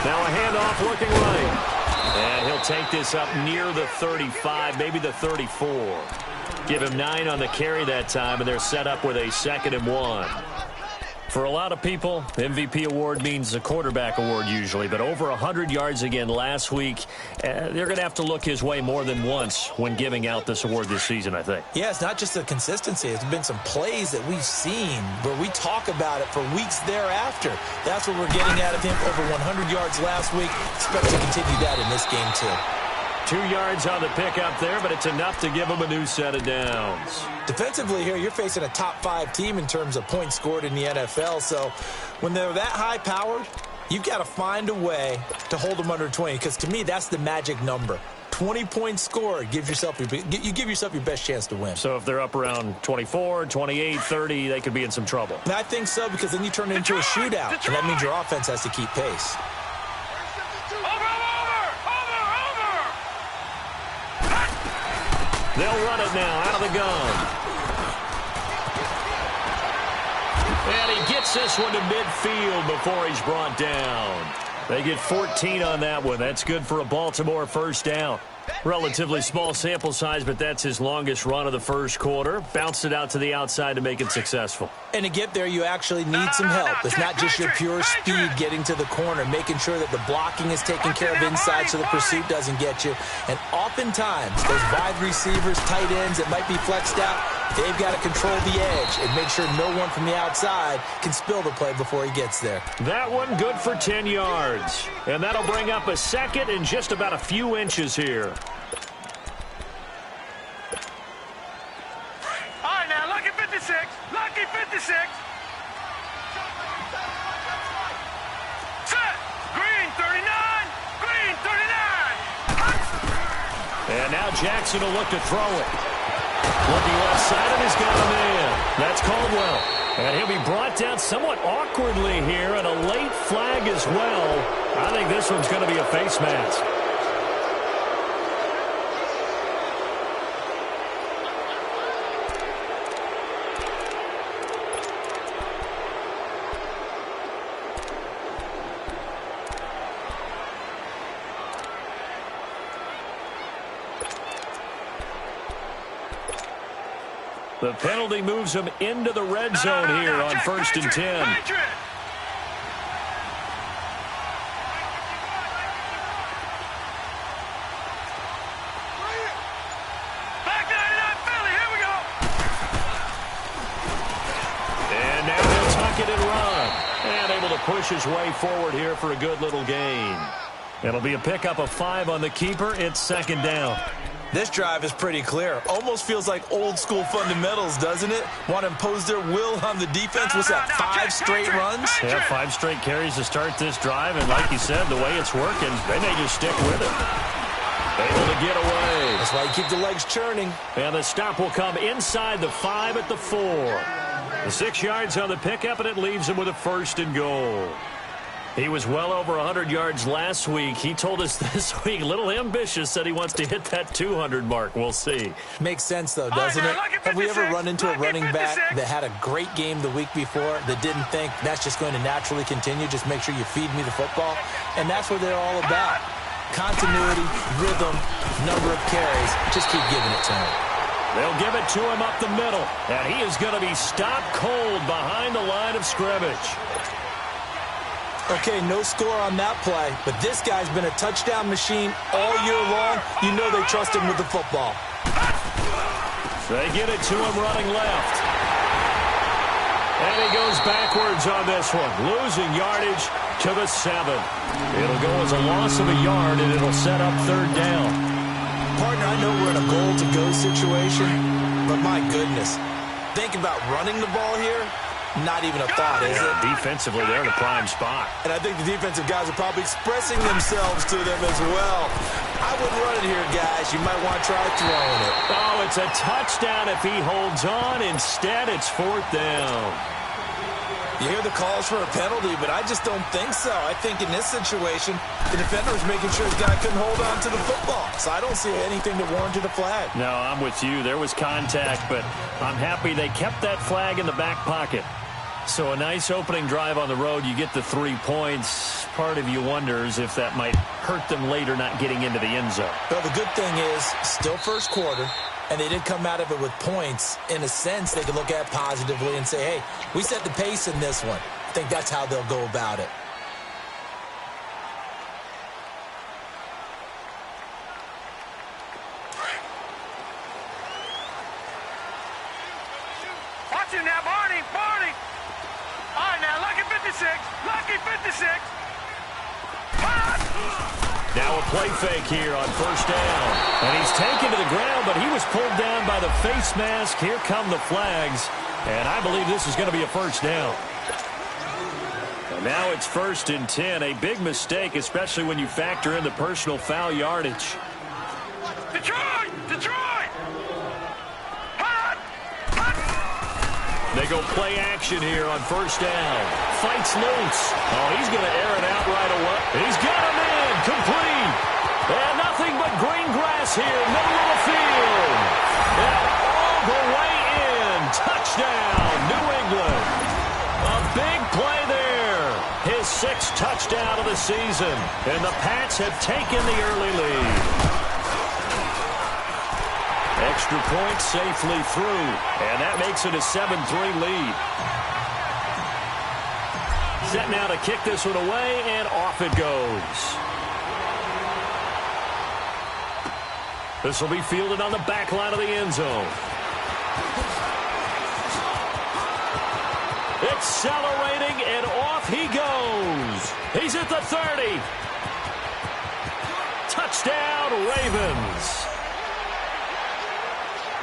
Now a handoff looking right. And he'll take this up near the 35, maybe the 34. Give him 9 on the carry that time, and they're set up with a 2nd and 1. For a lot of people, MVP award means a quarterback award usually, but over 100 yards again last week, they're going to have to look his way more than once when giving out this award this season, I think. Yeah, it's not just the consistency. It's been some plays that we've seen where we talk about it for weeks thereafter. That's what we're getting out of him. Over 100 yards last week. Expect to continue that in this game, too. 2 yards on the pickup there, but it's enough to give him a new set of downs. Defensively here, you're facing a top-5 team in terms of points scored in the NFL, so when they're that high-powered, you've got to find a way to hold them under 20, because to me, that's the magic number. 20 points scored, you give yourself your best chance to win. So if they're up around 24, 28, 30, they could be in some trouble. And I think so, because then you turn it into a shootout, and that means your offense has to keep pace. They'll run it now out of the gun. And he gets this one to midfield before he's brought down. They get 14 on that one. That's good for a Baltimore first down. Relatively small sample size, but that's his longest run of the first quarter. Bounced it out to the outside to make it successful. And to get there, you actually need some help. It's not just your pure speed getting to the corner, making sure that the blocking is taken care of inside so the pursuit doesn't get you. And oftentimes, those wide receivers, tight ends that might be flexed out, they've got to control the edge and make sure no one from the outside can spill the play before he gets there. That one good for 10 yards. And that'll bring up a 2nd and just about a few inches here. All right, now, lucky 56. Lucky 56. Set. Green 39. Green 39. And now Jackson will look to throw it. Looking left side, and he's got him in. That's Caldwell. And he'll be brought down somewhat awkwardly here, and a late flag as well. I think this one's going to be a face mask. The penalty moves him into the red zone here on 1st and 10. And now he'll tuck it and run. And able to push his way forward here for a good little gain. It'll be a pickup of 5 on the keeper. It's 2nd down. This drive is pretty clear. Almost feels like old-school fundamentals, doesn't it? Want to impose their will on the defense. Was that 5 straight runs? Yeah, 5 straight carries to start this drive. And like you said, the way it's working, they may just stick with it. Able to get away. That's why you keep the legs churning. And the stop will come inside the 5 at the 4. The 6 yards on the pickup, and it leaves him with a 1st and goal. He was well over 100 yards last week. He told us this week, a little ambitious, said he wants to hit that 200 mark. We'll see. Makes sense, though, doesn't it? Have we ever run into a running back that had a great game the week before that didn't think that's just going to naturally continue? Just make sure you feed me the football. And that's what they're all about. Continuity, rhythm, number of carries. Just keep giving it to him. They'll give it to him up the middle. And he is going to be stopped cold behind the line of scrimmage. Okay, no score on that play, but this guy's been a touchdown machine all year long. You know they trust him with the football. They get it to him running left. And he goes backwards on this one, losing yardage to the 7. It'll go as a loss of a yard, and it'll set up 3rd down. Partner, I know we're in a goal-to-go situation, but my goodness, think about running the ball here. Not even a thought, is it? Defensively, they're in a prime spot. And I think the defensive guys are probably expressing themselves to them as well. I wouldn't run it here, guys. You might want to try throwing it. Oh, it's a touchdown if he holds on. Instead, it's 4th down. You hear the calls for a penalty, but I just don't think so. I think in this situation, the defender was making sure his guy couldn't hold on to the football. So I don't see anything that warranted a flag. No, I'm with you. There was contact, but I'm happy they kept that flag in the back pocket. So a nice opening drive on the road. You get the 3 points. part of you wonders if that might hurt them later not getting into the end zone. Well, the good thing is, still first quarter, and they did come out of it with points. In a sense, they could look at it positively and say, hey, we set the pace in this one. I think that's how they'll go about it. Watch him now, Barney. All right, now, lucky 56. Lucky 56. Now a play fake here on first down. And he's taken to the ground, but he was pulled down by the face mask. Here come the flags. And I believe this is going to be a first down. And now it's 1st and 10. A big mistake, especially when you factor in the personal foul yardage. Detroit! They go play action here on first down. Fights loose. Oh, he's going to air it out right away. He's got him in. Complete. And nothing but green grass here. Middle of the field. And all the way in. Touchdown, New England. A big play there. His 6th touchdown of the season. And the Pats have taken the early lead. Extra point safely through, and that makes it a 7-3 lead. Set now to kick this one away, and off it goes. This will be fielded on the back line of the end zone. Accelerating, and off he goes. He's at the 30. Touchdown, Ravens.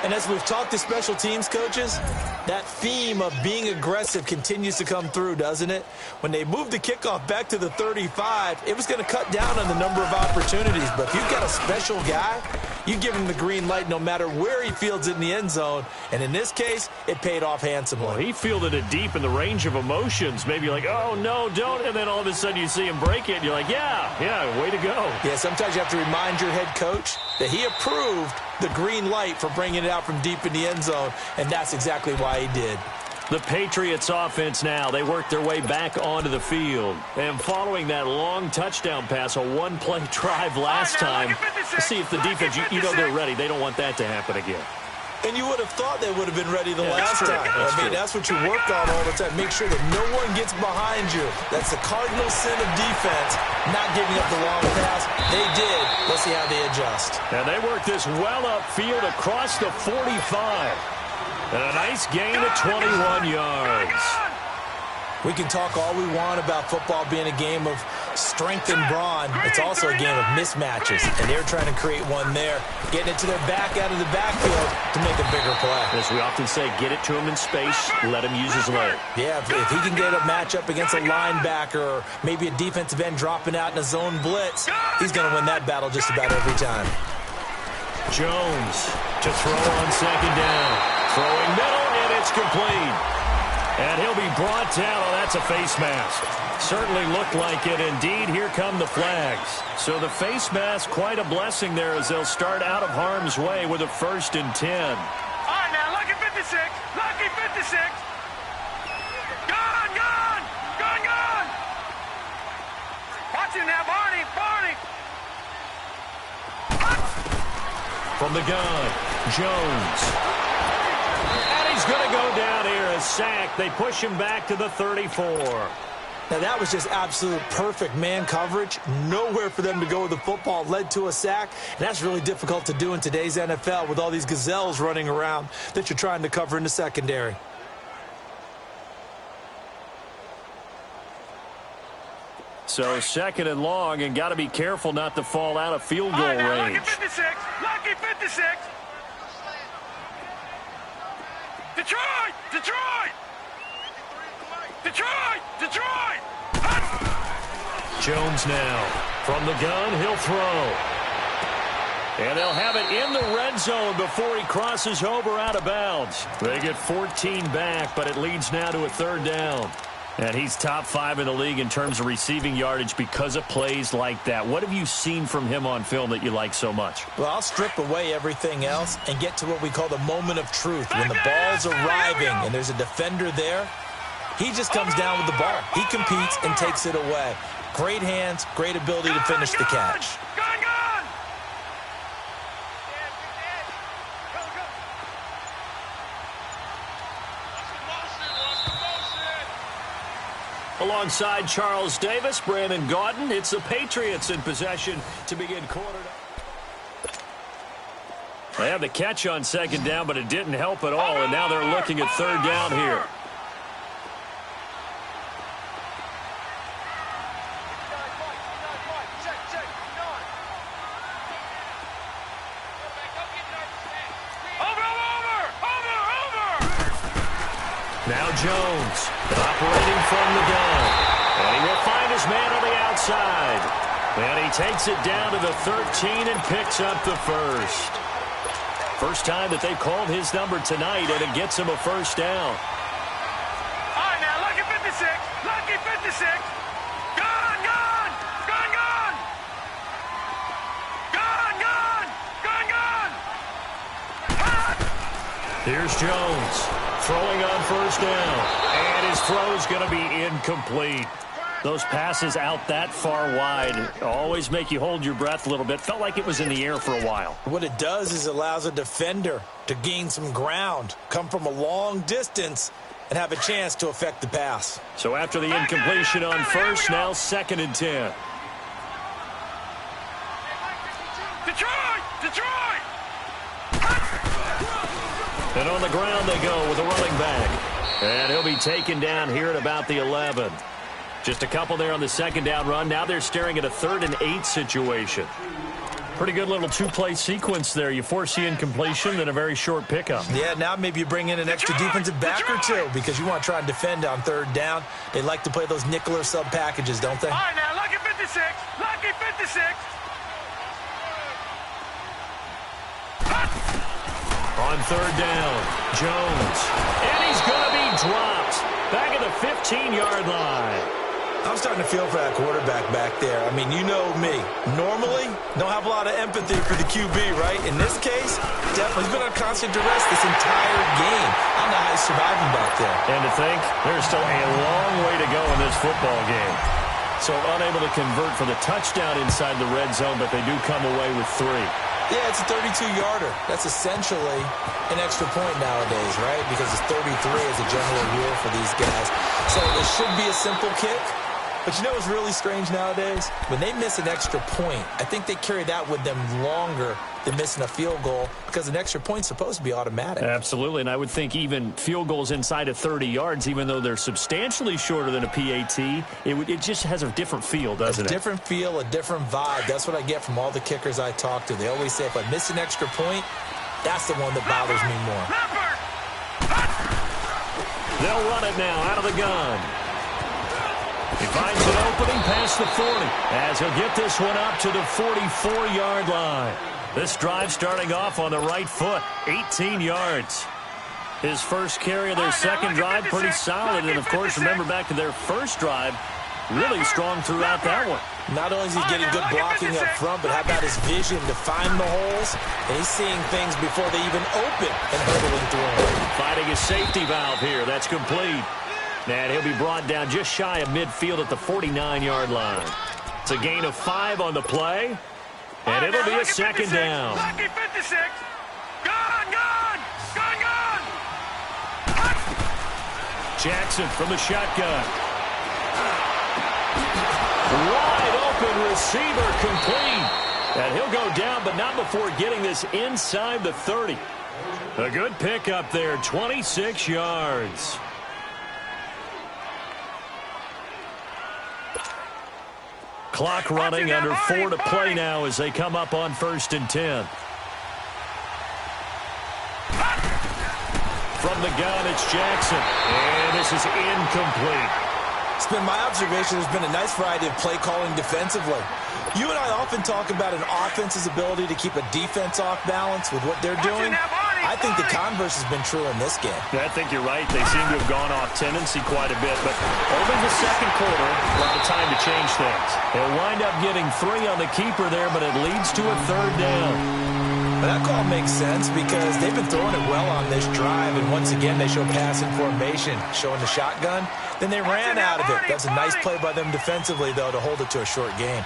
And as we've talked to special teams coaches, that theme of being aggressive continues to come through, doesn't it? When they moved the kickoff back to the 35, it was going to cut down on the number of opportunities. But if you've got a special guy, you give him the green light no matter where he fields it in the end zone. And in this case, it paid off handsomely. Well, he fielded it deep in the range of emotions. Maybe like, oh, no, don't. And then all of a sudden you see him break it. And you're like, yeah, way to go. Yeah, sometimes you have to remind your head coach that he approved the green light for bringing it out from deep in the end zone, and that's exactly why he did. The Patriots offense now, they work their way back onto the field. And following that long touchdown pass, a one-play drive last time, to see if the defense, you know they're ready. They don't want that to happen again. And you would have thought they would have been ready the last time. That's what you work on all the time. Make sure that no one gets behind you. That's the cardinal sin of defense, not giving up the long pass. They did. Let's see how they adjust. And they work this well upfield across the 45. And a nice gain of 21 yards. We can talk all we want about football being a game of strength and brawn. It's also a game of mismatches, and they're trying to create one there, getting it to their back out of the backfield to make a bigger play. As we often say, get it to him in space, let him use his leg. Yeah, if he can get a matchup against a linebacker or maybe a defensive end dropping out in a zone blitz, he's going to win that battle just about every time. Jones to throw on second down. Throwing middle, and it's complete. And he'll be brought down. Oh, that's a face mask. Certainly looked like it. Indeed, here come the flags. So the face mask, quite a blessing there as they'll start out of harm's way with a 1st and 10. All right, now, lucky 56. Lucky 56. Gone. Watch him now, Barney. From the gun, Jones. And he's going to go down here, a sack. They push him back to the 34. Now, that was just absolute perfect man coverage. Nowhere for them to go with the football. Led to a sack. And that's really difficult to do in today's NFL with all these gazelles running around that you're trying to cover in the secondary. So 2nd and long, and got to be careful not to fall out of field goal range. Lucky 56. Lucky 56. Detroit! Jones now. From the gun, he'll throw. And they'll have it in the red zone before he crosses over out of bounds. They get 14 back, but it leads now to a 3rd down. And he's top 5 in the league in terms of receiving yardage because of plays like that. What have you seen from him on film that you like so much? Well, I'll strip away everything else and get to what we call the moment of truth. When the ball's arriving and there's a defender there, He just comes down with the ball. He competes and takes it away. Great hands, great ability to finish the catch. Alongside Charles Davis, Brandon Gaudin, it's the Patriots in possession to begin quarter. They have the catch on second down, but it didn't help at all, and now they're looking at third down here. Now Jones, operating from the gun. And he will find his man on the outside. And he takes it down to the 13 and picks up the first. First time that they've called his number tonight, and it gets him a first down. All right, now, lucky 56. Lucky 56. Gone, gone. Gone, gone. Gone, gone. Gone, gone. Hot. Here's Jones. Throwing on first down, and his throw's going to be incomplete. Those passes out that far wide always make you hold your breath a little bit. Felt like it was in the air for a while. What it does is it allows a defender to gain some ground, come from a long distance, and have a chance to affect the pass. So after the incompletion on first, now 2nd and 10. Detroit! Detroit! And on the ground they go with a running back. And he'll be taken down here at about the 11. Just a couple there on the second down run. Now they're staring at a 3rd and 8 situation. Pretty good little two-play sequence there. You force the incompletion, then a very short pickup. Yeah, now maybe you bring in an extra defensive back or two because you want to try and defend on 3rd down. They like to play those nickel or sub packages, don't they? All right, now, lucky 56. Lucky 56. On 3rd down, Jones. And he's going to be dropped back at the 15-yard line. I'm starting to feel for that quarterback back there. I mean, you know me. Normally, don't have a lot of empathy for the QB, right? In this case, definitely he's been on constant duress this entire game. I don't know how he's surviving back there. And to think, there's still a long way to go in this football game. So unable to convert for the touchdown inside the red zone, but they do come away with 3. Yeah, it's a 32-yarder. That's essentially an extra point nowadays, right? Because it's 33 as a general rule for these guys. So it should be a simple kick. But you know what's really strange nowadays? When they miss an extra point, I think they carry that with them longer than missing a field goal because an extra point's supposed to be automatic. Absolutely, and I would think even field goals inside of 30 yards, even though they're substantially shorter than a PAT, it just has a different feel, doesn't it? A different feel, a different vibe. That's what I get from all the kickers I talk to. They always say, if I miss an extra point, that's the one that bothers me more. They'll run it now out of the gun. He finds an opening past the 40 as he'll get this one up to the 44-yard line. This drive starting off on the right foot, 18 yards. His first carry of their second drive, pretty solid. And, of course, remember back to their first drive, really strong throughout that one. Not only is he getting good blocking up front, but how about his vision to find the holes? And he's seeing things before they even open and hurdling through them. Finding a safety valve here. That's complete. And he'll be brought down just shy of midfield at the 49-yard line. It's a gain of 5 on the play. And it'll be a second down. Lucky 56. Gone, gone. Gone, gone. Jackson from the shotgun. Wide open receiver complete. And he'll go down, but not before getting this inside the 30. A good pickup there, 26 yards. Clock running, under 4 to play now as they come up on 1st and 10. From the gun, it's Jackson. And this is incomplete. It's been my observation there's been a nice variety of play calling defensively. You and I often talk about an offense's ability to keep a defense off balance with what they're doing. I think the converse has been true in this game. I think you're right. They seem to have gone off tendency quite a bit. But over the second quarter, a lot of time to change things. They'll wind up getting 3 on the keeper there, but it leads to a 3rd down. Well, that call makes sense because they've been throwing it well on this drive, and once again they show passing formation, showing the shotgun. Then they ran out of it. That's a nice play by them defensively, though, to hold it to a short game.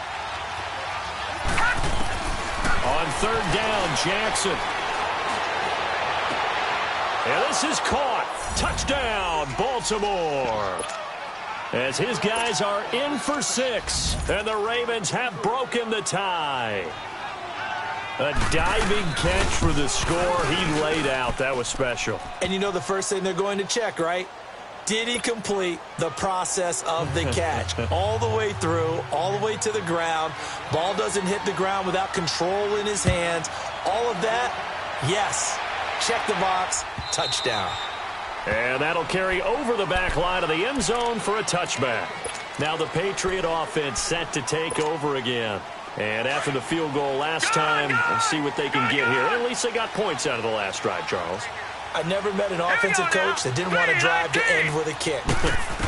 On third down, Jackson. And this is caught. Touchdown, Baltimore. As his guys are in for 6, and the Ravens have broken the tie. A diving catch for the score. He laid out. That was special. And you know the first thing they're going to check, right? Did he complete the process of the catch? All the way through, all the way to the ground. Ball doesn't hit the ground without control in his hands. All of that, yes. Check the box, touchdown. And that'll carry over the back line of the end zone for a touchback. Now the Patriot offense set to take over again. And after the field goal last time, let's see what they can get here. At least they got points out of the last drive, Charles. I never met an offensive coach that didn't want to drive to end with a kick.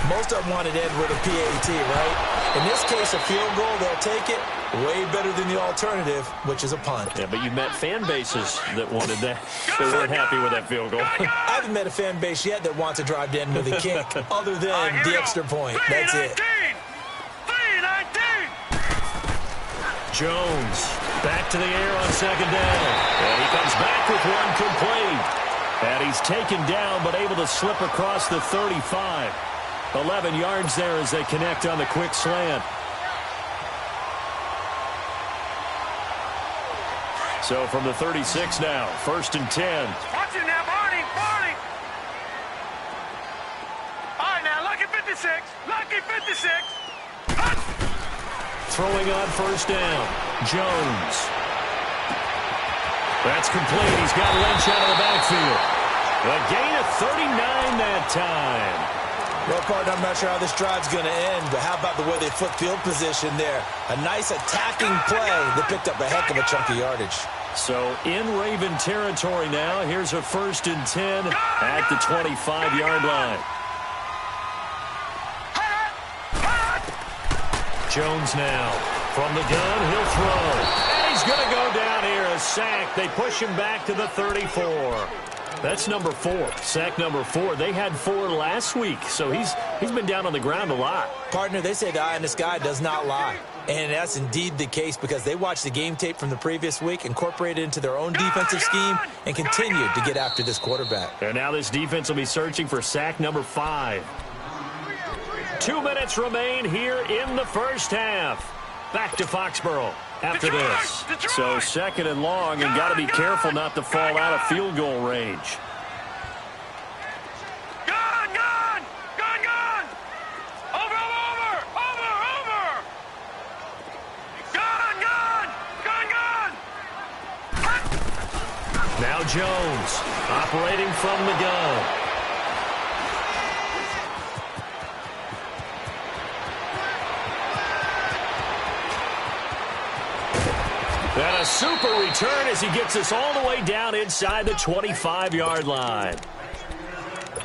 Most of them wanted to end with a PAT, right? In this case, a field goal, they'll take it. Way better than the alternative, which is a punt. Yeah, but you met fan bases that wanted that. They weren't happy with that field goal. I haven't met a fan base yet that wants to drive to end with a kick, other than the extra point. That's it. Jones back to the air on second down. And he comes back with one complete. And he's taken down but able to slip across the 35. 11 yards there as they connect on the quick slant. So from the 36 now, 1st and 10. Watch it now, Barney, Barney. All right, now, lucky 56, lucky 56. Throwing on 1st down, Jones. That's complete. He's got Lynch out of the backfield. A gain of 39 that time. Well, partner, I'm not sure how this drive's going to end, but how about the way they flip field position there? A nice attacking play that picked up a heck of a chunk of yardage. So in Raven territory now. Here's a 1st and 10 at the 25-yard line. Jones now from the gun. He'll throw. And he's going to go down here. A sack. They push him back to the 34. That's number 4. Sack number 4. They had 4 last week, so he's been down on the ground a lot. Partner, they say the eye in the sky does not lie. And that's indeed the case because they watched the game tape from the previous week, incorporated it into their own defensive scheme, and continued to get after this quarterback. And now this defense will be searching for sack number 5. 2 minutes remain here in the first half. Back to Foxborough after this. So 2nd and long, and got to be careful not to fall out of field goal range. Gone! Over! Gone! Now Jones operating from the gun. And a super return as he gets us all the way down inside the 25-yard line.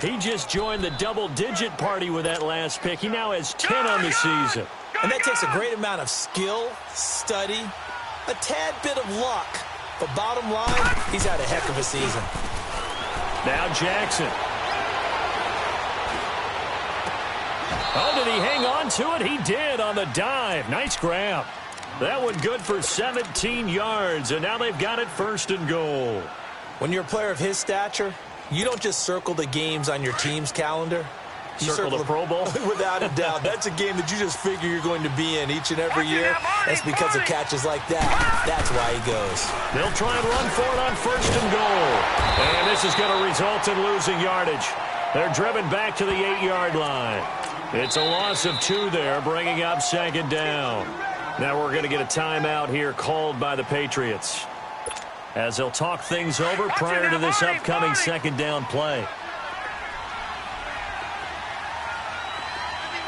He just joined the double-digit party with that last pick. He now has 10 on the season. And that takes a great amount of skill, study, a tad bit of luck. But bottom line, he's had a heck of a season. Now Jackson. Oh, did he hang on to it? He did on the dive. Nice grab. That one good for 17 yards, and now they've got it 1st and goal. When you're a player of his stature, you don't just circle the games on your team's calendar. You circle the Pro Bowl? Without a doubt. That's a game that you just figure you're going to be in each and every year. That's because of catches like that. That's why he goes. They'll try and run for it on 1st and goal. And this is going to result in losing yardage. They're driven back to the 8-yard line. It's a loss of 2 there, bringing up 2nd down. Now we're going to get a timeout here called by the Patriots as they'll talk things over prior to this upcoming 2nd down play.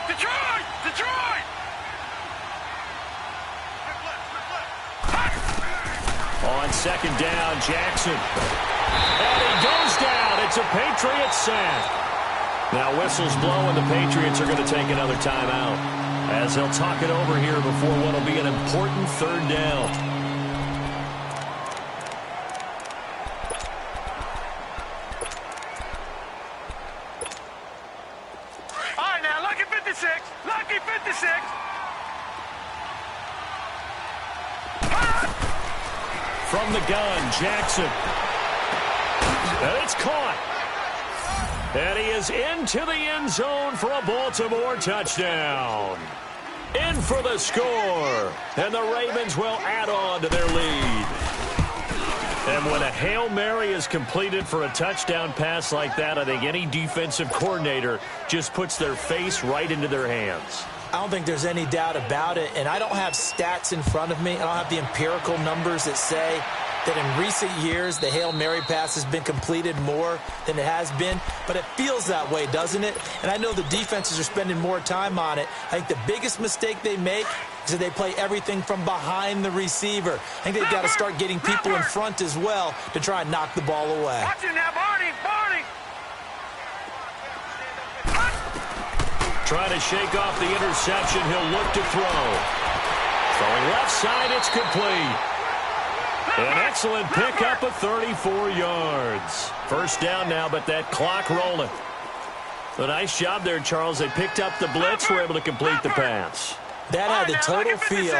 Detroit! On 2nd down, Jackson. And he goes down. It's a Patriot sack. Now whistles blow, and the Patriots are going to take another timeout as they'll talk it over here before what will be an important 3rd down. 56. Lucky 56. From the gun, Jackson. And it's caught. And he is into the end zone for a Baltimore touchdown. In for the score. And the Ravens will add on to their lead. And when a Hail Mary is completed for a touchdown pass like that, I think any defensive coordinator just puts their face right into their hands. I don't think there's any doubt about it, and I don't have stats in front of me. I don't have the empirical numbers that say that in recent years the Hail Mary pass has been completed more than it has been, but it feels that way, doesn't it? And I know the defenses are spending more time on it. I think the biggest mistake they make is that they play everything from behind the receiver. I think they've got to start getting people in front as well to try and knock the ball away. Watch it now, Barney. Trying to shake off the interception. He'll look to throw. Throwing left side, it's complete. An excellent pickup of 34 yards. First down now, but that clock rolling. A nice job there, Charles. They picked up the blitz, were able to complete the pass. That had the total feel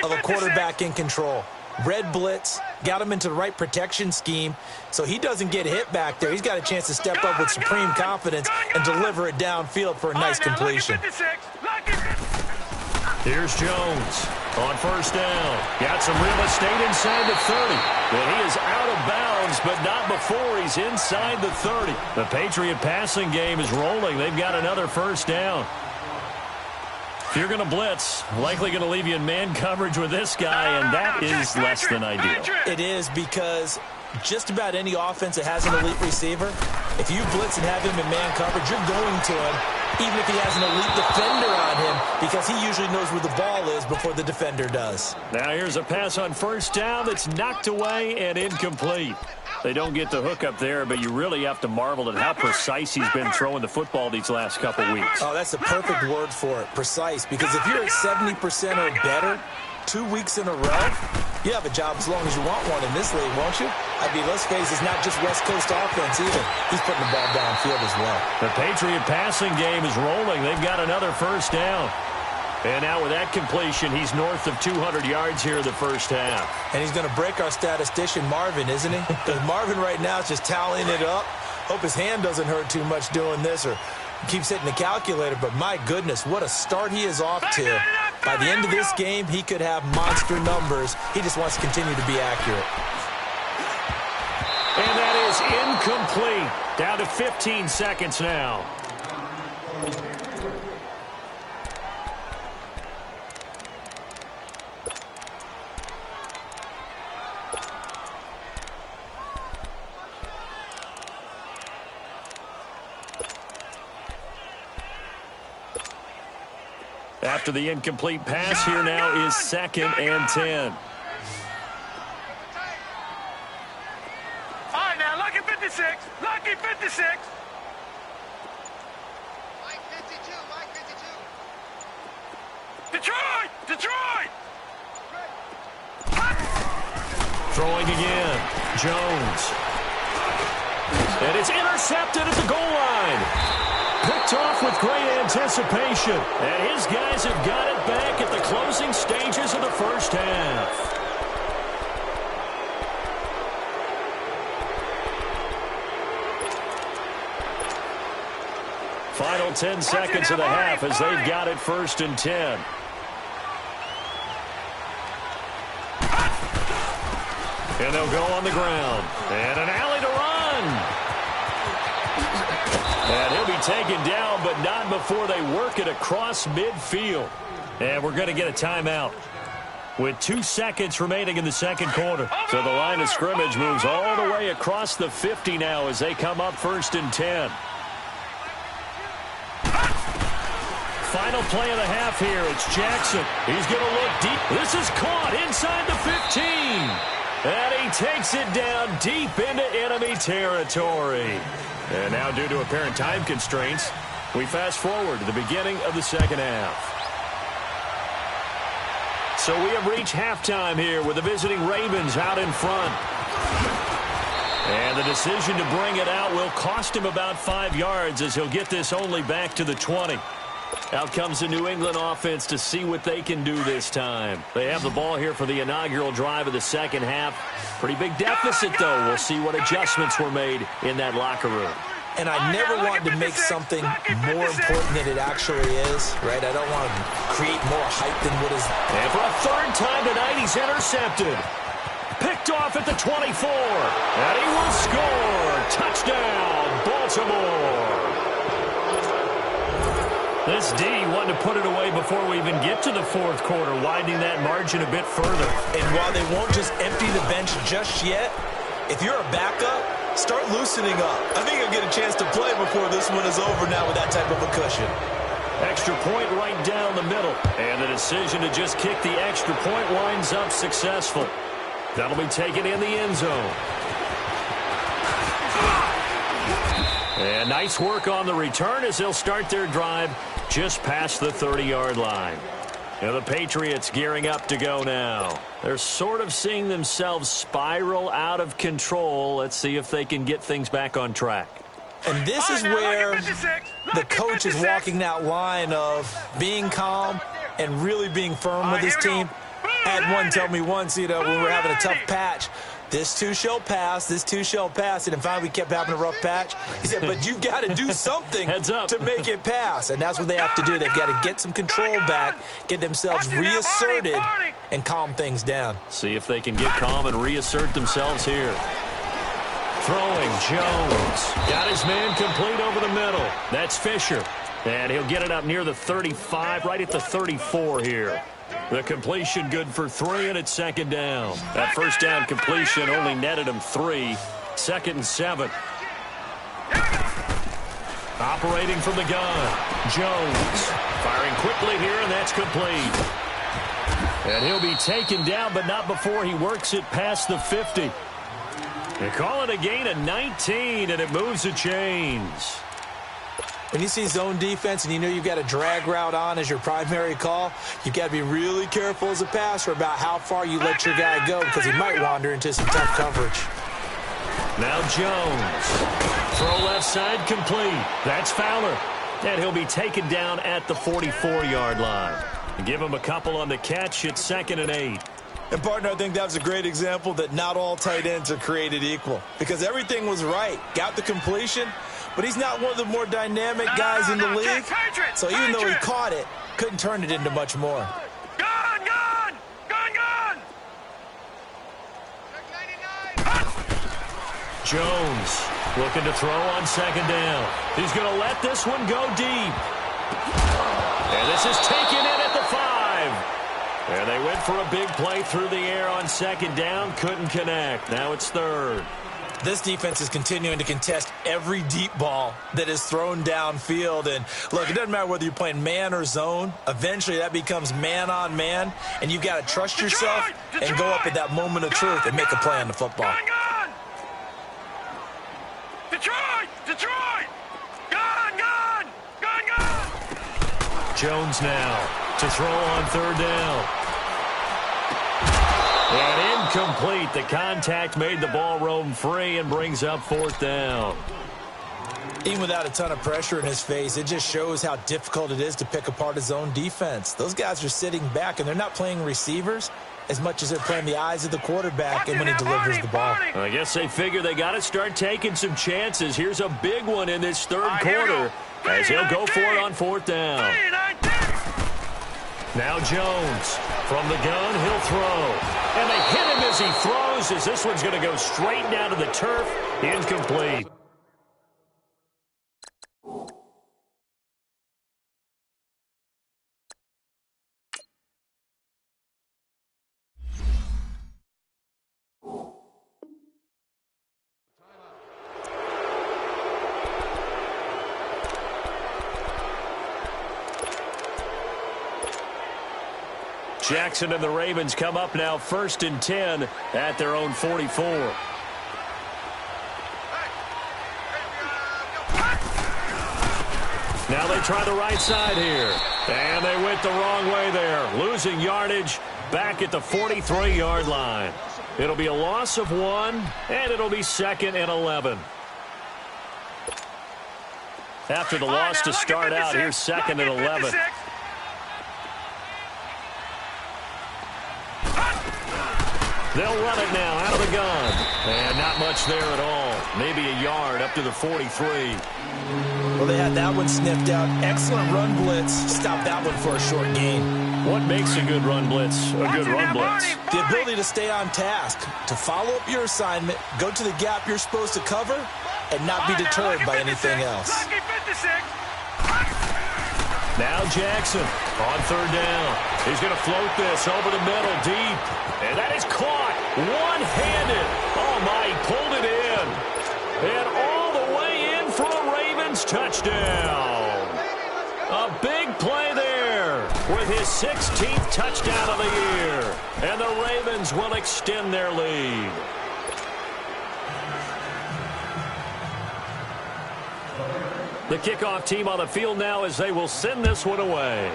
of a quarterback in control. Red blitz, got him into the right protection scheme, so he doesn't get hit back there. He's got a chance to step up with supreme confidence and deliver it downfield for a nice completion. Here's Jones on first down. Got some real estate inside the 30. But he is out of bounds, but not before he's inside the 30. The Patriot passing game is rolling. They've got another first down. If you're going to blitz, likely going to leave you in man coverage with this guy, and that is less than ideal. It is, because just about any offense that has an elite receiver, if you blitz and have him in man coverage, you're going to him, even if he has an elite defender on him, because he usually knows where the ball is before the defender does. Now here's a pass on first down that's knocked away and incomplete. They don't get the hook up there, but you really have to marvel at how precise he's been throwing the football these last couple weeks. Oh, that's the perfect word for it, precise. Because if you're at 70% or better 2 weeks in a row, you have a job as long as you want one in this league, won't you? I mean, let's face it, it's not just West Coast offense either. He's putting the ball downfield as well. The Patriot passing game is rolling. They've got another first down. And now with that completion, he's north of 200 yards here in the first half. And he's going to break our statistician, Marvin, isn't he? Because Marvin right now is just tallying it up. Hope his hand doesn't hurt too much doing this or keeps hitting the calculator. But my goodness, what a start he is off to. By the end of this game, he could have monster numbers. He just wants to continue to be accurate. And that is incomplete. Down to 15 seconds now. After the incomplete pass, here now is 2nd and 10. All right, now, lucky 56. Lucky 56. Mike 52, Mike 52. Detroit! Throwing again. Jones. And it's intercepted at the goal line. Picked off with great anticipation. And his guys have got it back at the closing stages of the first half. Final 10 seconds of the half as they've got it 1st and 10. And they'll go on the ground. And an alley to run. And he'll be taken down, but not before they work it across midfield. And we're going to get a timeout with 2 seconds remaining in the second quarter. So the line of scrimmage moves all the way across the 50 now as they come up 1st and 10. Final play of the half here. It's Jackson. He's going to look deep. This is caught inside the 15. And he takes it down deep into enemy territory. And now, due to apparent time constraints, we fast forward to the beginning of the second half. So we have reached halftime here with the visiting Ravens out in front. And the decision to bring it out will cost him about 5 yards as he'll get this only back to the 20. Out comes the New England offense to see what they can do this time. They have the ball here for the inaugural drive of the second half. Pretty big deficit, though. We'll see what adjustments were made in that locker room. And I never want to make something more important than it actually is, right? I don't want to create more hype than what is. And for a third time tonight, he's intercepted. Picked off at the 24. And he will score. Touchdown, Baltimore. This D wanted to put it away before we even get to the fourth quarter, widening that margin a bit further. And while they won't just empty the bench just yet, if you're a backup, start loosening up. I think you'll get a chance to play before this one is over now with that type of a cushion. Extra point right down the middle. And the decision to just kick the extra point winds up successful. That'll be taken in the end zone. And nice work on the return as they'll start their drive just past the 30-yard line. Now the Patriots gearing up to go now. They're sort of seeing themselves spiral out of control. Let's see if they can get things back on track. And this is where the coach is walking that line of being calm and really being firm with his team. I had one tell me once, when we were having a tough patch, this too shall pass, this too shall pass. And finally we kept having a rough patch. He said, but you've got to do something to make it pass. And that's what they have to do. They've got to get some control back, get themselves reasserted, and calm things down. See if they can get calm and reassert themselves here. Throwing, Jones. Got his man complete over the middle. That's Fisher. And he'll get it up near the 35, right at the 34 here. The completion good for 3, and it's second down. That first down completion only netted him 3. 2nd and 7. Operating from the gun. Jones firing quickly here, and that's complete. And he'll be taken down, but not before he works it past the 50. They call it a gain of 19, and it moves the chains. When you see zone defense and you know you've got a drag route on as your primary call, you've got to be really careful as a passer about how far you let your guy go because he might wander into some tough coverage. Now Jones. Throw left side complete. That's Fowler. And he'll be taken down at the 44-yard line. Give him a couple on the catch. It's 2nd and 8. And, partner, I think that was a great example that not all tight ends are created equal because everything was right. Got the completion, but he's not one of the more dynamic guys in the league. So even though he caught it, couldn't turn it into much more. Gone! Jones looking to throw on 2nd down. He's going to let this one go deep. And this is taken in at the 5. And they went for a big play through the air on 2nd down. Couldn't connect. Now it's 3rd. This defense is continuing to contest every deep ball that is thrown downfield. And, look, it doesn't matter whether you're playing man or zone. Eventually that becomes man-on-man, and you've got to trust yourself and go up at that moment of truth and make a play on the football. Detroit! Gone! Jones now to throw on 3rd down. And incomplete. The contact made the ball roam free and brings up 4th down. Even without a ton of pressure in his face, it just shows how difficult it is to pick apart his own defense. Those guys are sitting back, and they're not playing receivers as much as they're playing the eyes of the quarterback and when he delivers the ball. I guess they figure they got to start taking some chances. Here's a big one in this 3rd quarter as he'll go for it on 4th down. Now Jones from the gun, he'll throw. And they hit him as he throws as this one's going to go straight down to the turf. Incomplete. Jackson and the Ravens come up now 1st and 10 at their own 44. Now they try the right side here. And they went the wrong way there. Losing yardage back at the 43-yard line. It'll be a loss of 1, and it'll be 2nd and 11. After the loss to start out, here's 2nd and 11. They'll run it now out of the gun. And not much there at all. Maybe a yard up to the 43. Well, they had that one sniffed out. Excellent run blitz. Stop that one for a short gain. What makes a good run blitz a good run blitz? The ability to stay on task, to follow up your assignment, go to the gap you're supposed to cover, and not be deterred by anything else. Now Jackson on 3rd down. He's going to float this over the middle deep. And that is caught one-handed. Oh, my, he pulled it in. And all the way in for a Ravens touchdown. A big play there with his 16th touchdown of the year. And the Ravens will extend their lead. The kickoff team on the field now as they will send this one away.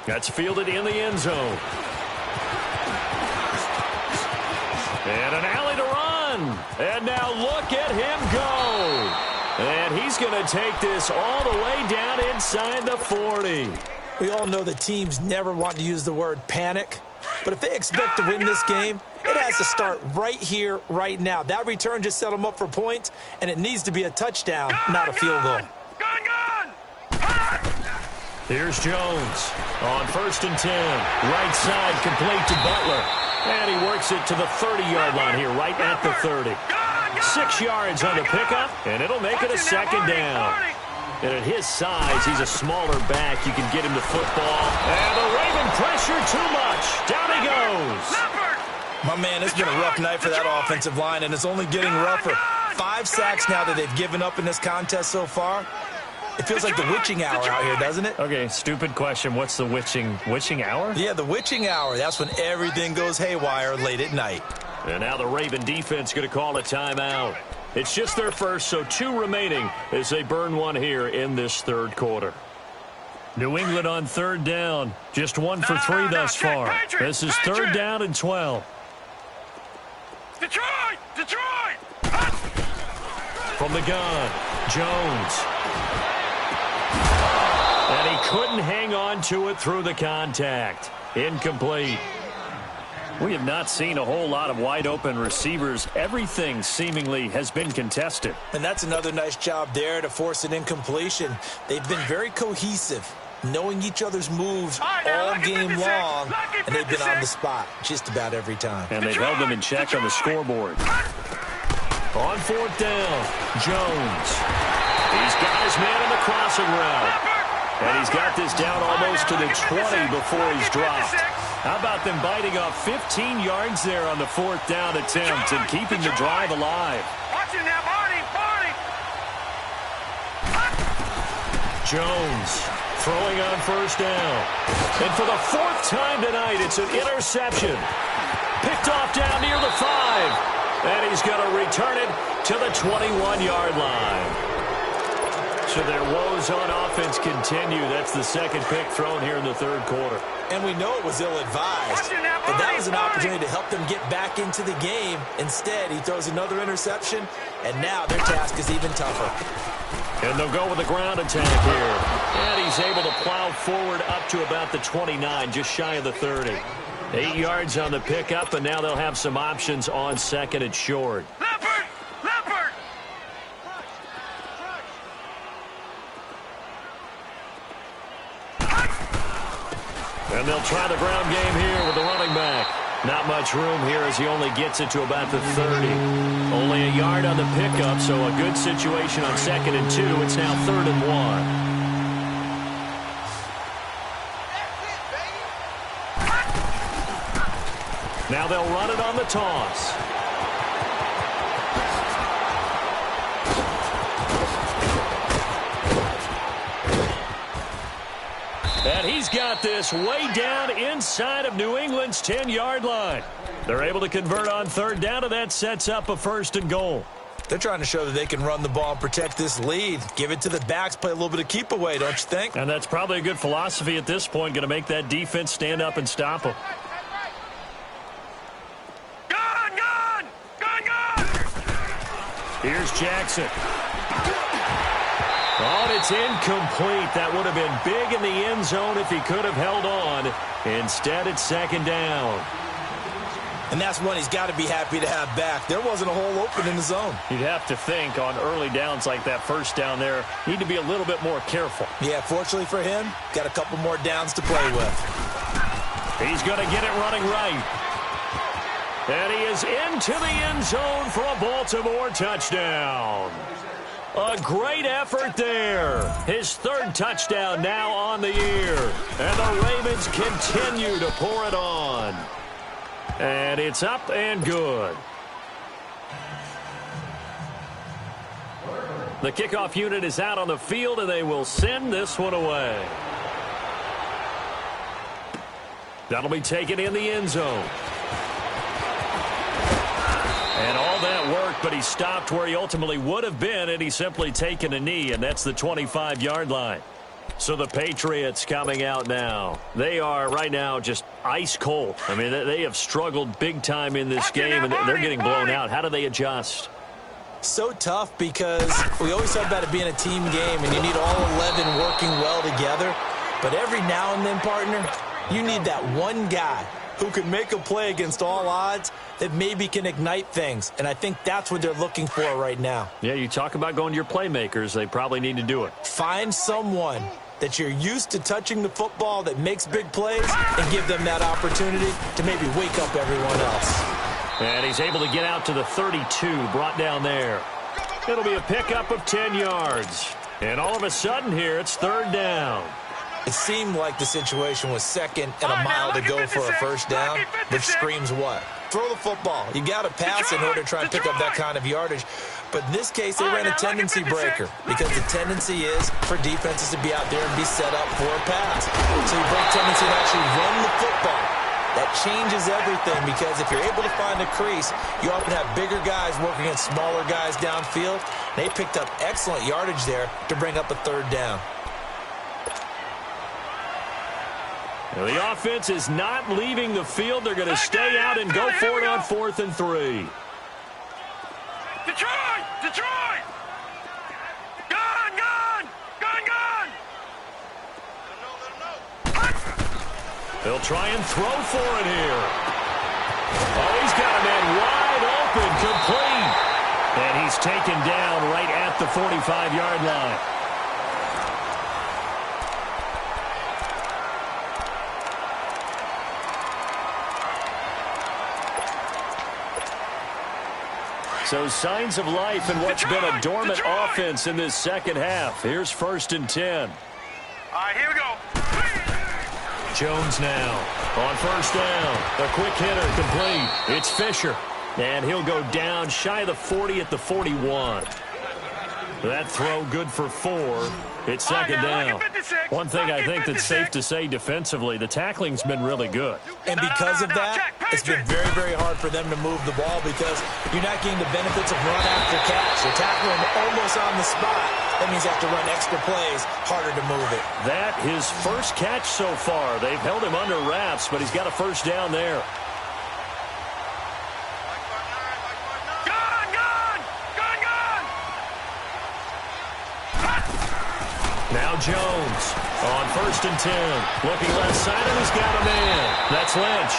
That's fielded in the end zone. And an alley to run. And now look at him go. And he's going to take this all the way down inside the 40. We all know the teams never want to use the word panic. But if they expect to win this game, it has to start right here, right now. That return just set them up for points, and it needs to be a touchdown, not a field goal. Here's Jones on 1st and 10. Right side complete to Butler. And he works it to the 30-yard line here, right at the 30. 6 yards on the pickup, and it'll make it a 2nd down. And at his size, he's a smaller back. You can get him the football. And the Raven pressure too much. Down he goes. My man, it's been a rough night for that offensive line, and it's only getting rougher. 5 sacks now that they've given up in this contest so far. It feels like the witching hour out here, doesn't it? Okay, stupid question. What's the witching hour? Yeah, the witching hour. That's when everything goes haywire late at night. And now the Raven defense going to call a timeout. It's just their first, so 2 remaining as they burn one here in this 3rd quarter. New England on 3rd down. Just 1 for 3 thus far. This is 3rd down and 12. Detroit! From the gun, Jones. And he couldn't hang on to it through the contact. Incomplete. We have not seen a whole lot of wide-open receivers. Everything seemingly has been contested. And that's another nice job there to force an incompletion. They've been very cohesive, knowing each other's moves all game long, and they've been on the spot just about every time. And they've held them in check on the scoreboard. On 4th down, Jones. He's got his man in the crossing route. And he's got this down almost to the 20 before he's dropped. How about them biting off 15 yards there on the 4th down attempt and keeping the drive alive? Watch him now, Barney! Jones throwing on 1st down. And for the 4th time tonight, it's an interception. Picked off down near the 5. And he's going to return it to the 21-yard line. So their woes on offense continue. That's the 2nd pick thrown here in the 3rd quarter. And we know it was ill-advised, but that was an opportunity to help them get back into the game. Instead, he throws another interception, and now their task is even tougher. And they'll go with the ground attack here. And he's able to plow forward up to about the 29, just shy of the 30. 8 yards on the pickup, and now they'll have some options on 2nd and short. Leopard! And they'll try the ground game here with the running back. Not much room here as he only gets it to about the 30. Only a yard on the pickup, so a good situation on 2nd and 2. It's now 3rd and 1. Now they'll run it on the toss. And he's got this way down inside of New England's 10-yard line. They're able to convert on 3rd down, and that sets up a 1st and goal. They're trying to show that they can run the ball and protect this lead. Give it to the backs, play a little bit of keep away, don't you think? And that's probably a good philosophy at this point, going to make that defense stand up and stop them. Here's Jackson. Oh, and it's incomplete. That would have been big in the end zone if he could have held on. Instead, it's second down. And that's one he's got to be happy to have back. There wasn't a hole open in the zone. You'd have to think on early downs like that first down there, need to be a little bit more careful. Yeah, fortunately for him, got a couple more downs to play with. He's going to get it running right. And he is into the end zone for a Baltimore touchdown. A great effort there. His third touchdown now on the year. And the Ravens continue to pour it on. And it's up and good. The kickoff unit is out on the field, and they will send this one away. That'll be taken in the end zone. And all that worked, but he stopped where he ultimately would have been, and he's simply taken a knee, and that's the 25-yard line. So the Patriots coming out now. They are right now just ice cold. I mean, they have struggled big time in this game, and they're getting blown out. How do they adjust? So tough because we always talk about it being a team game, and you need all 11 working well together. But every now and then, partner, you need that one guy who can make a play against all odds that maybe can ignite things. And I think that's what they're looking for right now. Yeah, you talk about going to your playmakers. They probably need to do it. Find someone that you're used to touching the football that makes big plays and give them that opportunity to maybe wake up everyone else. And he's able to get out to the 32, brought down there. It'll be a pickup of 10 yards. And all of a sudden here, it's third down. It seemed like the situation was second and a mile to go for a first down, which screams what? Throw the football. You got to pass in order to try and pick up that kind of yardage. But in this case, they ran a tendency breaker because the tendency is for defenses to be out there and be set up for a pass. So you break tendency and actually run the football. That changes everything because if you're able to find a crease, you often have bigger guys working against smaller guys downfield. They picked up excellent yardage there to bring up a third down. Now the offense is not leaving the field. They're going to stay out and go for it on 4th and 3. Detroit! Detroit! Gone! Gone! Gone! Gone! They'll try and throw for it here. Oh, he's got a man wide open, complete. And he's taken down right at the 45-yard line. So signs of life in what's been a dormant offense in this second half. Here's 1st and 10. All right, here we go. Jones now on 1st down. A quick hitter complete. It's Fisher. And he'll go down shy of the 40 at the 41. That throw good for 4. It's second down. One thing I think that's safe to say defensively, the tackling's been really good. And because of that, it's been very, very hard for them to move the ball because you're not getting the benefits of run after catch. You're tackling almost on the spot. That means you have to run extra plays, harder to move it. That his first catch so far. They've held him under wraps, but he's got a first down there. Now Jones on 1st and 10. Looking left side, and he's got a man. That's Lynch.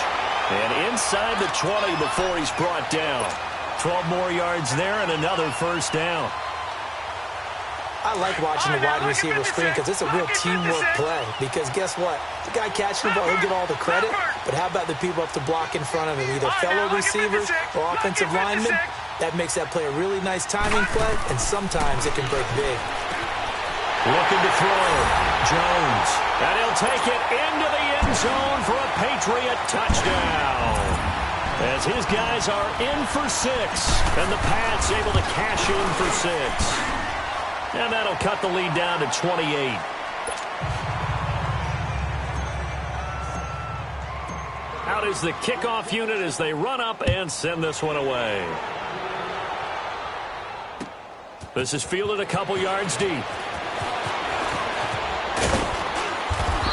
And inside the 20 before he's brought down. 12 more yards there and another first down. I like watching the wide receiver screen because it's a real teamwork play. Because guess what? The guy catching the ball, he'll get all the credit. But how about the people up to block in front of him? Either fellow receivers or offensive linemen. That makes that play a really nice timing play, and sometimes it can break big. Looking to throw. Jones. And he'll take it into the end zone for a Patriot touchdown. As his guys are in for 6. And the Pats able to cash in for 6. And that'll cut the lead down to 28. Out is the kickoff unit as they run up and send this one away. This is fielded a couple yards deep.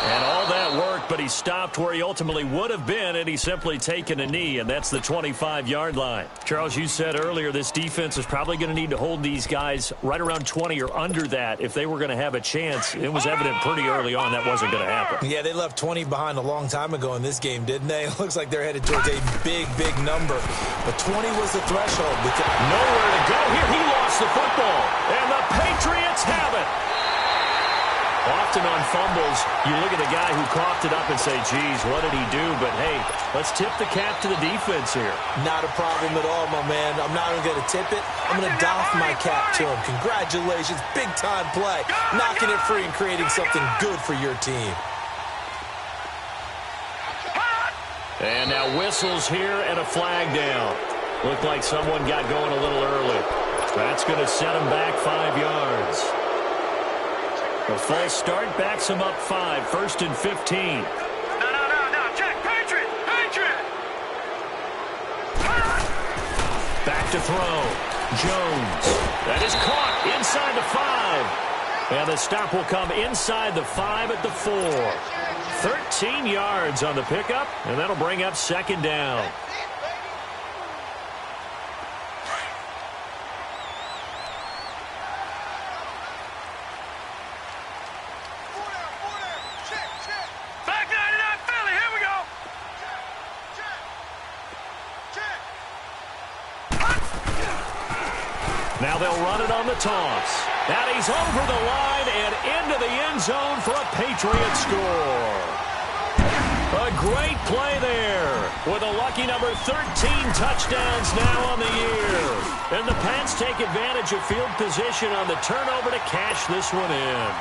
And all that work, but he he stopped where he ultimately would have been, and he's simply taken a knee, and that's the 25-yard line. Charles, you said earlier this defense is probably going to need to hold these guys right around 20 or under that if they were going to have a chance. It was evident pretty early on that wasn't going to happen. Yeah, they left 20 behind a long time ago in this game, didn't they? It looks like they're headed towards a big, big number. But 20 was the threshold. Nowhere to go here. He lost the football, and the Patriots have it. Often on fumbles, you look at the guy who coughed it up and say, geez, what did he do? But, hey, let's tip the cap to the defense here. Not a problem at all, my man. I'm not even going to tip it. I'm going to doff my cap to him. Congratulations. Big-time play. Knocking it free and creating something good for your team. And now whistles here and a flag down. Looked like someone got going a little early. That's going to set him back 5 yards. A false start backs him up 5, 1st and 15. No. Check. Patriot. Back to throw. Jones. That is caught inside the 5. And the stop will come inside the 5 at the 4. 13 yards on the pickup, and that'll bring up 2nd down. Now they'll run it on the toss. And he's over the line and into the end zone for a Patriot score. A great play there with a lucky number 13 touchdowns now on the year. And the Pats take advantage of field position on the turnover to cash this one in.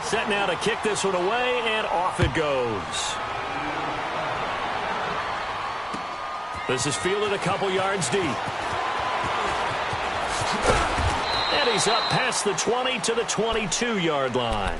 Set now to kick this one away, and off it goes. This is fielded a couple yards deep. And he's up past the 20 to the 22-yard line.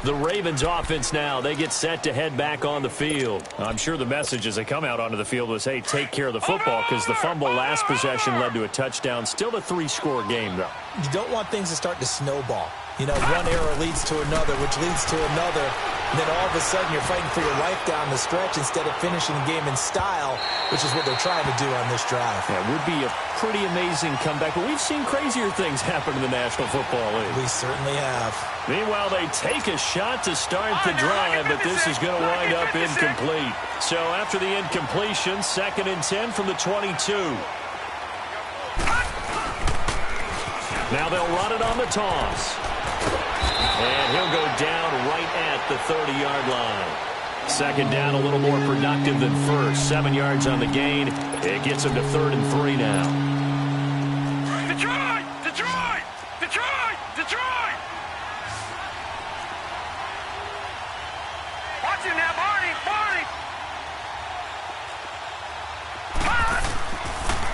The Ravens offense now, they get set to head back on the field. I'm sure the message as they come out onto the field was, hey, take care of the football, because the fumble last possession led to a touchdown. Still a 3-score game, though. You don't want things to start to snowball. You know, one error leads to another, which leads to another. And then all of a sudden you're fighting for your life down the stretch instead of finishing the game in style, which is what they're trying to do on this drive. Yeah, it would be a pretty amazing comeback, but we've seen crazier things happen in the National Football League. We certainly have. Meanwhile, they take a shot to start the drive, but this is going to wind up incomplete. So after the incompletion, 2nd and 10 from the 22. Now they'll run it on the toss. And he'll go down right at the 30-yard line. 2nd down, a little more productive than first. 7 yards on the gain. It gets him to 3rd and 3 now. Detroit! Watch him now, Barney!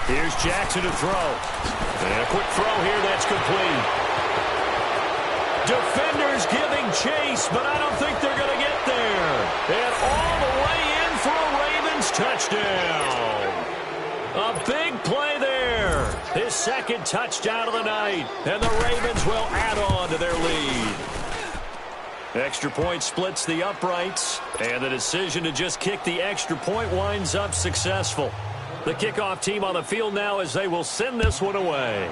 Here's Jackson to throw. And a quick throw here that's complete. Defenders giving chase, but I don't think they're going to get there. And all the way in for a Ravens touchdown. A big play there. His 2nd touchdown of the night. And the Ravens will add on to their lead. Extra point splits the uprights. And the decision to just kick the extra point winds up successful. The kickoff team on the field now as they will send this one away.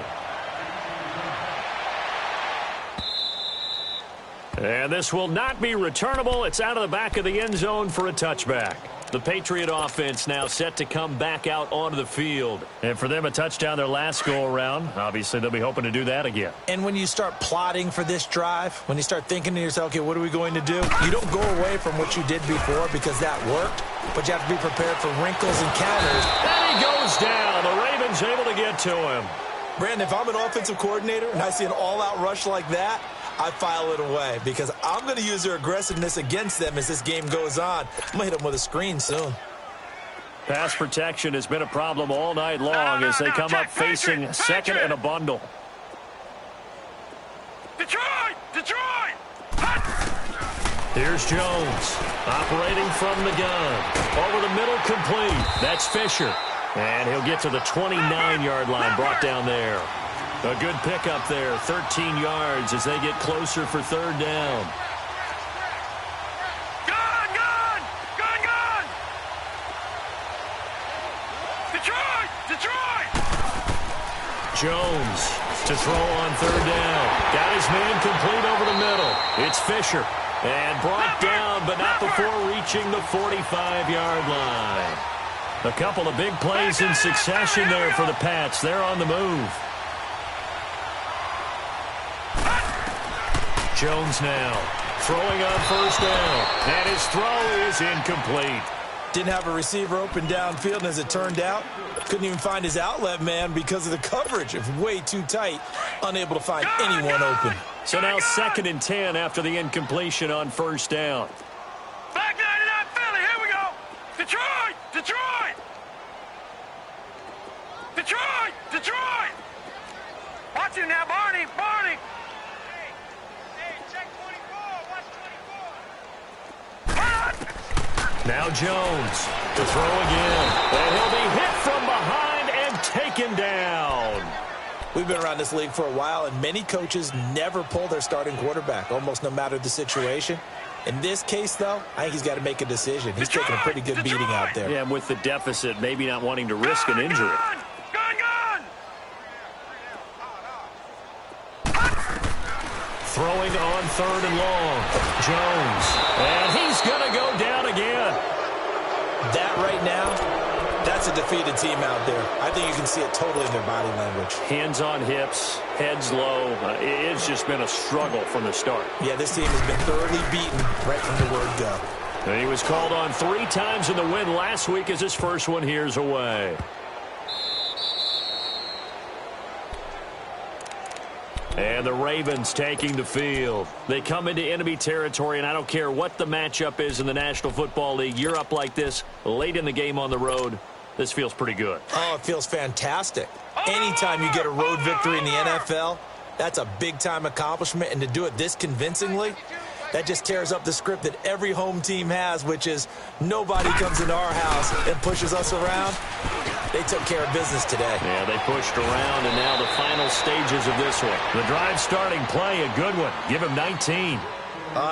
And this will not be returnable. It's out of the back of the end zone for a touchback. The Patriot offense now set to come back out onto the field. And for them, a touchdown their last go-around. Obviously, they'll be hoping to do that again. And when you start plotting for this drive, when you start thinking to yourself, okay, what are we going to do? You don't go away from what you did before because that worked, but you have to be prepared for wrinkles and counters. And he goes down. The Ravens able to get to him. Brandon, if I'm an offensive coordinator and I see an all-out rush like that, I file it away because I'm going to use their aggressiveness against them as this game goes on. I'm going to hit them with a screen soon. Pass protection has been a problem all night long as they come up facing 2nd and a bundle. Detroit! Here's Jones operating from the gun. Over the middle, complete. That's Fisher. And he'll get to the 29-yard line, brought down there. A good pickup there, 13 yards as they get closer for 3rd down. Jones to throw on third down. Got his man complete over the middle. It's Fisher. And brought down, but not before reaching the 45-yard line. A couple of big plays in succession there for the Pats. They're on the move. Jones now throwing on first down. And his throw is incomplete. Didn't have a receiver open downfield, and as it turned out, couldn't even find his outlet man because of the coverage. It was way too tight, unable to find anyone open. So now 2nd and 10 after the incompletion on first down. Back 99 Philly, here we go. Detroit, Detroit. Detroit, Detroit. Watch him now, Barney, Barney. Hey, check 24. Watch 24. Now Jones to throw again. And he'll be hit from behind and taken down. We've been around this league for a while, and many coaches never pull their starting quarterback, almost no matter the situation. In this case, though, I think he's got to make a decision. He's taking a pretty good beating out there. Yeah, and with the deficit, maybe not wanting to risk an injury. Gun. Throwing on third and long. Jones. And he's going to go down again. That right now, that's a defeated team out there. I think you can see it totally in their body language. Hands on hips, heads low. It's just been a struggle from the start. Yeah, this team has been thoroughly beaten right from the word go. And he was called on 3 times in the win last week as his first one here's away. And the Ravens taking the field. They come into enemy territory, and I don't care what the matchup is in the National Football League. You're up like this late in the game on the road. This feels pretty good. Oh, it feels fantastic. Anytime you get a road victory in the NFL, that's a big-time accomplishment. And to do it this convincingly, that just tears up the script that every home team has, which is nobody comes into our house and pushes us around. They took care of business today. Yeah, they pushed around, and now the final stages of this one. The drive starting play, a good one. Give him 19.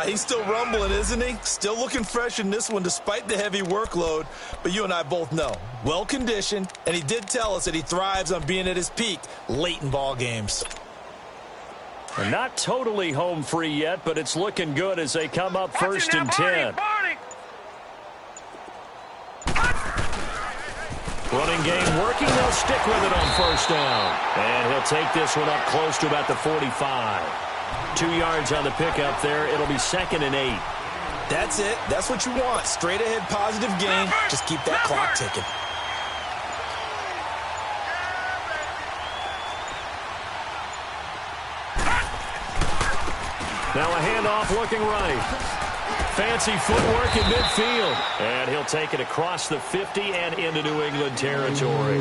He's still rumbling, isn't he? Still looking fresh in this one despite the heavy workload. But you and I both know, well-conditioned, and he did tell us that he thrives on being at his peak late in ball games. They're not totally home free yet, but it's looking good as they come up 1st and 10. Running game working. They'll stick with it on first down. And he'll take this one up close to about the 45. 2 yards on the pickup there. It'll be 2nd and 8. That's it. That's what you want. Straight ahead positive gain. Just keep that clock ticking. Now a handoff looking right. Fancy footwork in midfield. And he'll take it across the 50 and into New England territory.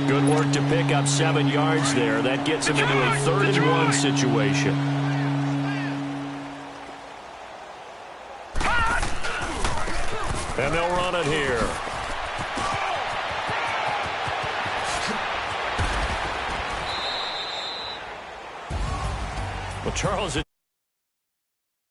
Good work to pick up 7 yards there. That gets him into a 3rd and 1 situation. And they'll run it here. Well, Charles...